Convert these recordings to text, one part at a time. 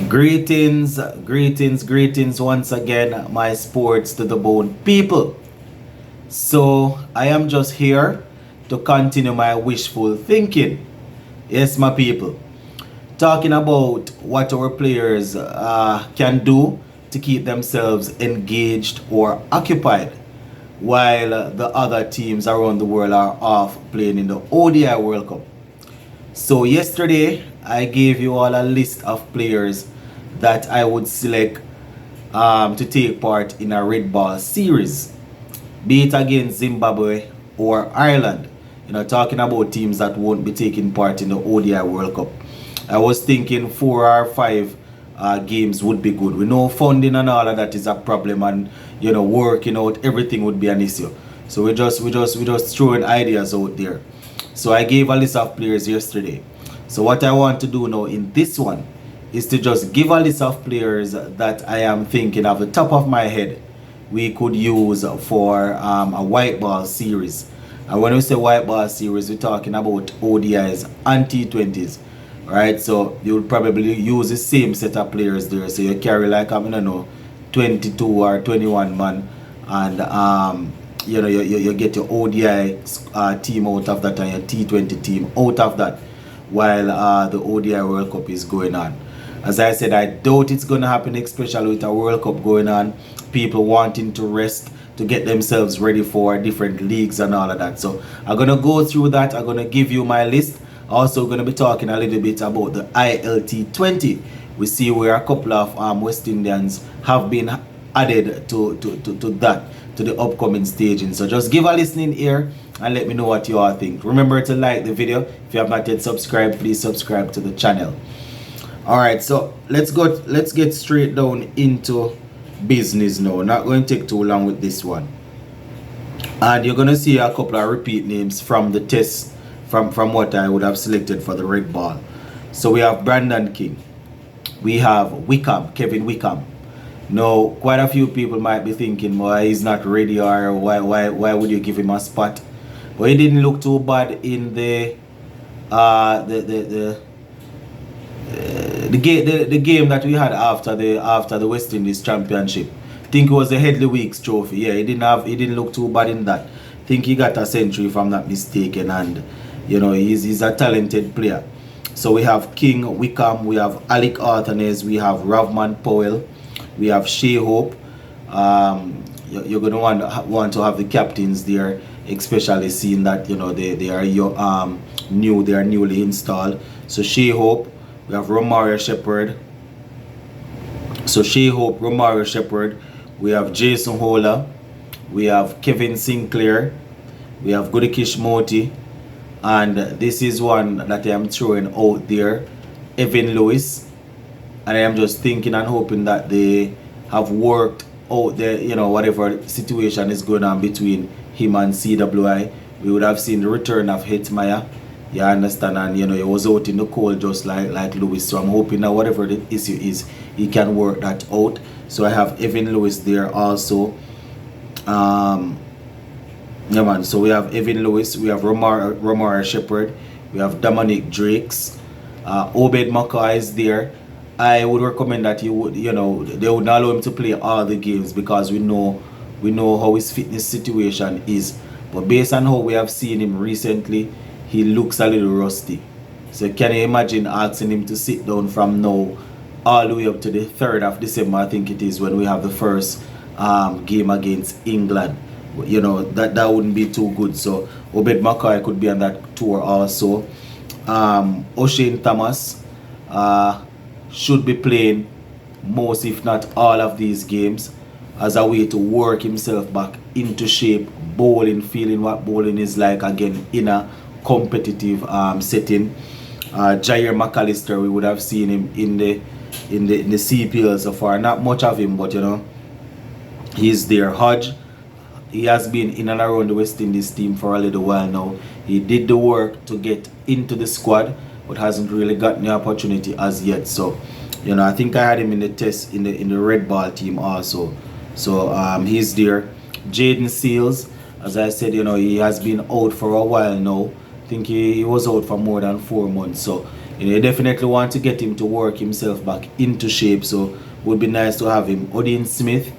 Greetings once again, my sports to the bone people. So, I am just here to continue my wishful thinking. Yes, my people. Talking about what our players can do to keep themselves engaged or occupied while the other teams around the world are off playing in the ODI World Cup. So yesterday I gave you all a list of players that I would select to take part in a red ball series, be it against Zimbabwe or Ireland. Talking about teams that won't be taking part in the ODI World Cup. I was thinking 4 or 5 games would be good. We know funding and all of that is a problem, and working out everything would be an issue. So we just throwing ideas out there. So I gave a list of players yesterday. So what I want to do now in this one is to just give a list of players that I am thinking off the top of my head we could use for a white ball series. And when we say white ball series, we're talking about ODIs and T20s. Right? So you would probably use the same set of players there. So you carry like 22 or 21 man, and you get your ODI team out of that and your T20 team out of that while the ODI World Cup is going on. As I said, I doubt it's going to happen, especially with a World Cup going on. People wanting to rest to get themselves ready for different leagues and all of that. So I'm going to go through that. I'm going to give you my list. Also going to be talking a little bit about the ILT20. We see where a couple of West Indians have been added to that, to the upcoming staging. So just give a listening ear and let me know what you all think. Remember to like the video. If you have not yet subscribed, please subscribe to the channel. Alright, so let's get straight down into business now. Not going to take too long with this one. And you're going to see a couple of repeat names from the test, from what I would have selected for the red ball. So we have Brandon King. We have Kevin Wickham. Now, quite a few people might be thinking, why he's not ready, or why would you give him a spot? But he didn't look too bad in the game that we had after the West Indies Championship. I think it was the Headley Weeks Trophy. Yeah, he didn't look too bad in that. I think he got a century if I'm not mistaken, and he's a talented player. So we have King, Wickham, we have Alec Arthanes, we have Ravman Powell, we have Shea Hope. You're going to want to have the captains there, especially seeing that they are new, they are newly installed. So Shea Hope, we have Romario Shepherd. So Shea Hope, Romario Shepherd. We have Jason Hola. We have Kevin Sinclair. We have Gudikish Moti. And this is one that I am throwing out there, Evan Lewis. And I am just thinking and hoping that they have worked out there, whatever situation is going on between him and CWI. We would have seen the return of Hetmeyer. You understand? And he was out in the cold just like Lewis. So I'm hoping that whatever the issue is, he can work that out. So I have Evan Lewis there also. Yeah, man. So we have Evan Lewis, we have Romario Shepherd, we have Dominic Drakes, Obed Mackay is there. I would recommend that they would not allow him to play all the games, because we know how his fitness situation is. But based on how we have seen him recently, he looks a little rusty. So can you imagine asking him to sit down from now all the way up to the 3rd of December, I think it is, when we have the first game against England? That wouldn't be too good. So Obed Mackay could be on that tour also. O'Shane Thomas should be playing most, if not all, of these games as a way to work himself back into shape, bowling, feeling what bowling is like again in a competitive setting. Jair McAllister, we would have seen him in the CPL so far. Not much of him, but he's there. Hodge, he has been in and around the West Indies team for a little while now. He did the work to get into the squad, but hasn't really gotten the opportunity as yet. So, I think I had him in the test in the red ball team also. So he's there. Jaden Seals, as I said, he has been out for a while now. I think he was out for more than 4 months. So You definitely want to get him to work himself back into shape. So would be nice to have him. Odin Smith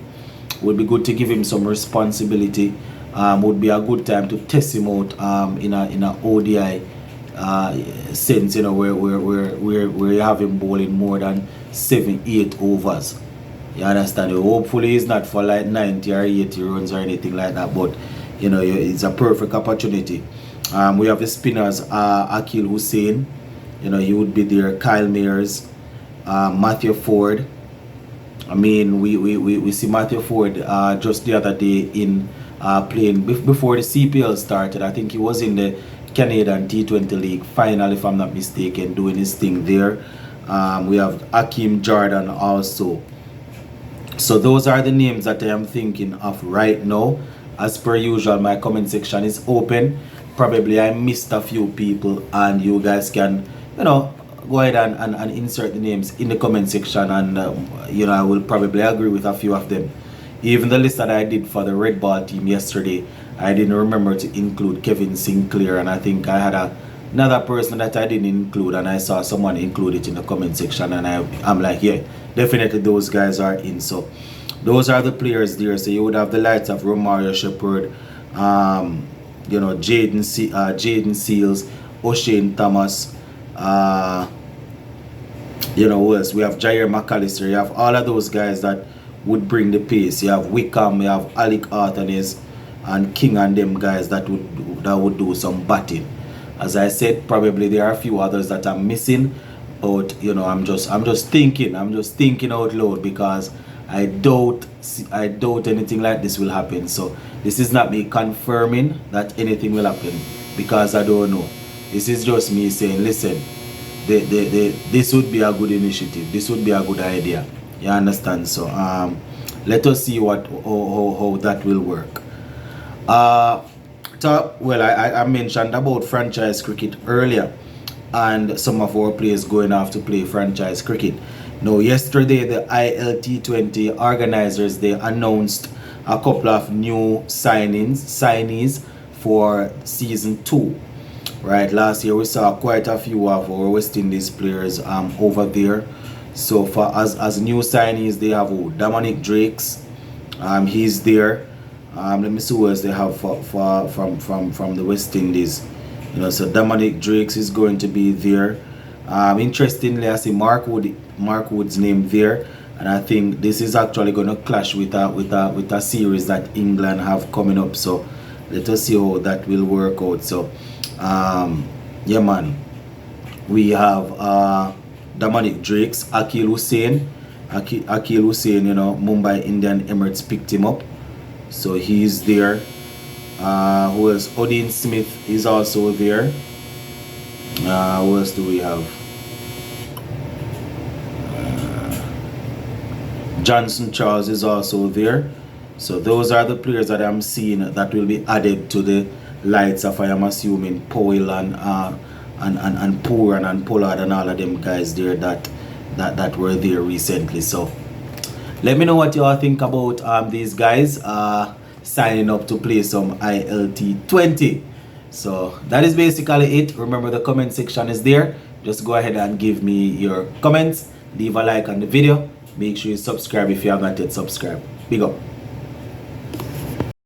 would be good to give him some responsibility. Would be a good time to test him out in a ODI sense, where you have him bowling more than 7-8 overs. You understand? Hopefully it's not for like 90 or 80 runs or anything like that, but it's a perfect opportunity. We have the spinners, Akil Hussain, he would be there. Kyle Mayers, Matthew Ford. I mean, we see Matthew Ford just the other day in playing before the CPL started. I think he was in the Canadian T20 League final, if I'm not mistaken, doing his thing there. We have Akeem Jordan also. So those are the names that I am thinking of right now. As per usual, my comment section is open. Probably I missed a few people, and you guys can go ahead and insert the names in the comment section, and I will probably agree with a few of them. Even the list that I did for the red ball team yesterday, I didn't remember to include Kevin Sinclair, and I think I had another person that I didn't include, and I saw someone include it in the comment section, and I'm like, yeah, definitely those guys are in. So those are the players there. So you would have the likes of Romario Shepherd, Jaden Seals, O'Shane Thomas, who else? We have Jair McAllister. You have all of those guys that would bring the pace. You have Wickham, you have Alec Arthanes and King and them guys that would do some batting. As I said, probably there are a few others that I'm missing, but I'm just thinking out loud, because I doubt anything like this will happen. So this is not me confirming that anything will happen, because I don't know. This is just me saying, listen, this would be a good initiative. This would be a good idea. You understand? So let us see how that will work. I mentioned about franchise cricket earlier, and some of our players going off to play franchise cricket. Now, yesterday the ILT20 organizers, they announced a couple of new signees for season 2. Right, last year we saw quite a few of our West Indies players over there. So for as new signees, they have Dominic Drakes, he's there. Let me see who else they have from the West Indies. So Dominic Drakes is going to be there. Interestingly, I see Mark Wood's name there, and I think this is actually going to clash with a series that England have coming up. So let us see how that will work out. So yeah, man, we have Dominic Drakes, Akil Hussain, Mumbai Indian Emirates picked him up, so he's there. Who else? Odin Smith is also there. Who else do we have? Johnson Charles is also there. So those are the players that I'm seeing that will be added to the lights of, I am assuming, Powell and Pooran and Pollard and all of them guys there that were there recently. So let me know what you all think about these guys signing up to play some ILT20. So that is basically it. Remember, the comment section is there. Just go ahead and give me your comments. Leave a like on the video. Make sure you subscribe if you have not yet subscribed. Big up.